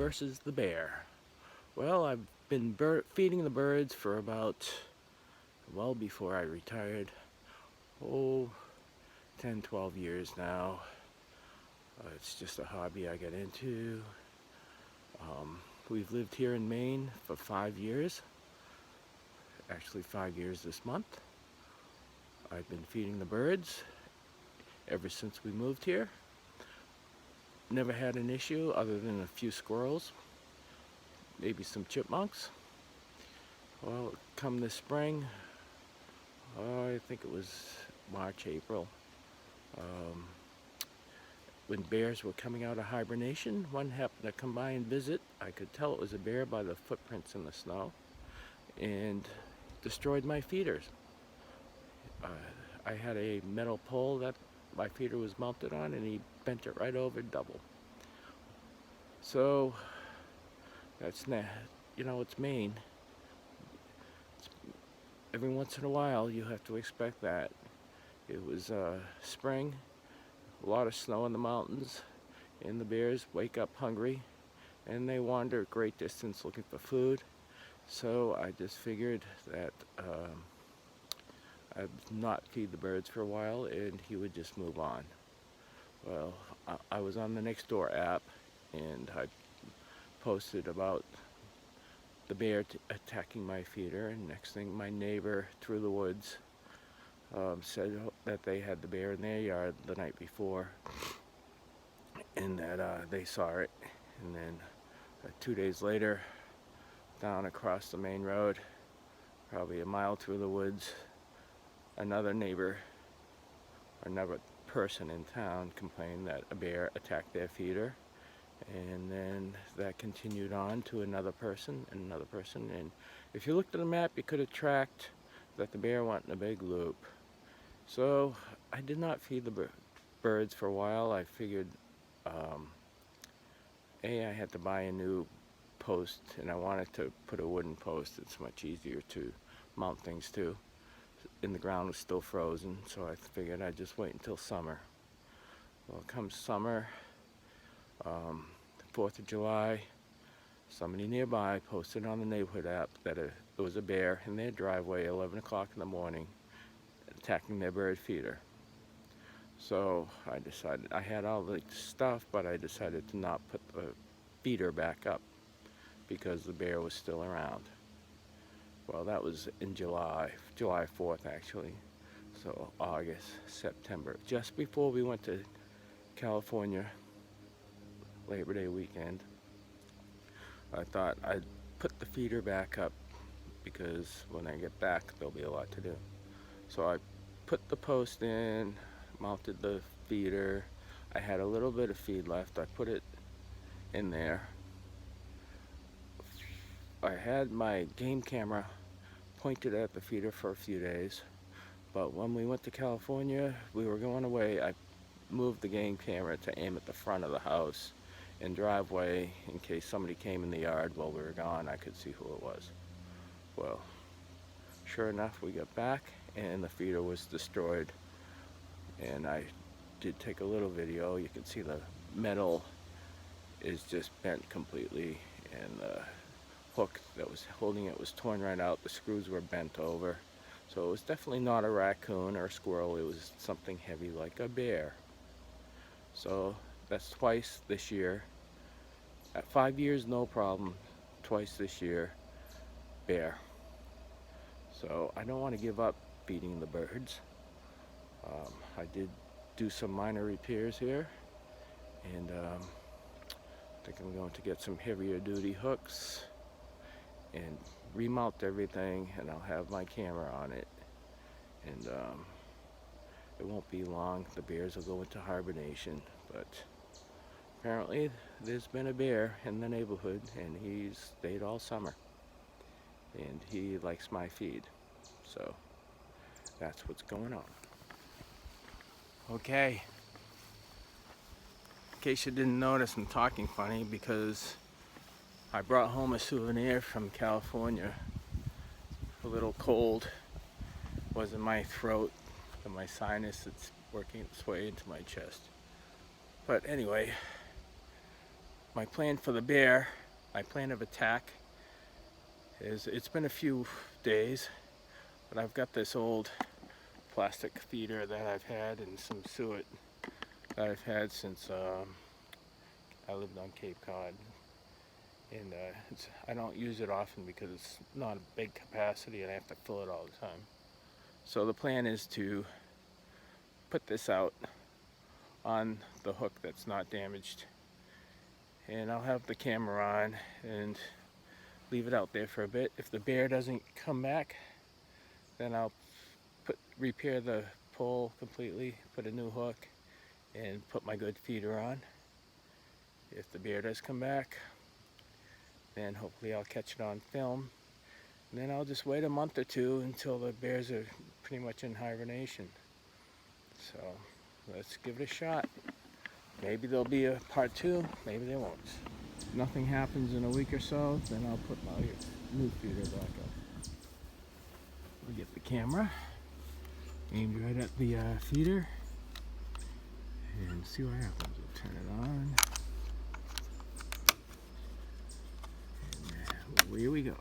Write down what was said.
versus the bear. Well, I've been feeding the birds for about, well before I retired, 10, 12 years now. It's just a hobby I get into. We've lived here in Maine for 5 years, actually 5 years this month. I've been feeding the birds ever since we moved here. Never had an issue other than a few squirrels, maybe some chipmunks. Well, come this spring, I think it was March, April, when bears were coming out of hibernation, one happened to come by and visit. I could tell it was a bear by the footprints in the snow, and destroyed my feeders. I had a metal pole that my feeder was mounted on, and he bent it right over double. So that's it's Maine. Every once in a while you have to expect that. It was spring, a lot of snow in the mountains, and the bears wake up hungry, and they wander a great distance looking for food. So I just figured that I'd not feed the birds for a while, and he would just move on. Well, I was on the Nextdoor app, and I posted about the bear attacking my feeder, and next thing my neighbor through the woods said that they had the bear in their yard the night before, and that they saw it. And then 2 days later, down across the main road, probably a mile through the woods, another neighbor, another person in town complained that a bear attacked their feeder. And then that continued on to another person and another person. And if you looked at the map, you could have tracked that the bear went in a big loop. So I did not feed the birds for a while. I figured, I had to buy a new post, and I wanted to put a wooden post. It's much easier to mount things to. And the ground was still frozen, so I figured I'd just wait until summer. Well, come summer, 4th of July, somebody nearby posted on the neighborhood app that there was a bear in their driveway 11 o'clock in the morning attacking their bird feeder. So I decided, I had all the stuff, but I decided to not put the feeder back up because the bear was still around. Well, that was in July 4th actually. So August, September, just before we went to California, Labor Day weekend, I thought I'd put the feeder back up because when I get back there'll be a lot to do. So I put the post in, mounted the feeder. I had a little bit of feed left. I put it in there. I had my game camera pointed at the feeder for a few days, but when we went to California, we were going away, I moved the game camera to aim at the front of the house and driveway in case somebody came in the yard while we were gone. I could see who it was. Well, sure enough, we got back and the feeder was destroyed, and I did take a little video. You can see the metal is just bent completely, and the hook that was holding it was torn right out. The screws were bent over. So it was definitely not a raccoon or a squirrel. It was something heavy like a bear. So that's twice this year. At 5 years, no problem. Twice this year, bear. So I don't want to give up feeding the birds. I did do some minor repairs here, and I think I'm going to get some heavier duty hooks and remount everything, and I'll have my camera on it. And it won't be long. The bears will go into hibernation, but apparently there's been a bear in the neighborhood, and he's stayed all summer, and he likes my feed. So that's what's going on. Okay, in case you didn't notice, I'm talking funny because I brought home a souvenir from California. A little cold was in my throat and my sinus. It's working its way into my chest. But anyway, my plan for the bear, my plan of attack is, it's been a few days, but I've got this old plastic feeder that I've had and some suet that I've had since I lived on Cape Cod. And I don't use it often because it's not a big capacity and I have to fill it all the time. So the plan is to put this out on the hook that's not damaged, and I'll have the camera on and leave it out there for a bit. If the bear doesn't come back, then I'll repair the pole completely, put a new hook, and put my good feeder on. If the bear does come back, then hopefully I'll catch it on film. And then I'll just wait a month or two until the bears are pretty much in hibernation. So let's give it a shot. Maybe there'll be a part 2, maybe there won't. If nothing happens in a week or so, then I'll put my new feeder back up. We'll get the camera aimed right at the feeder and see what happens. We'll turn it on. And away we go.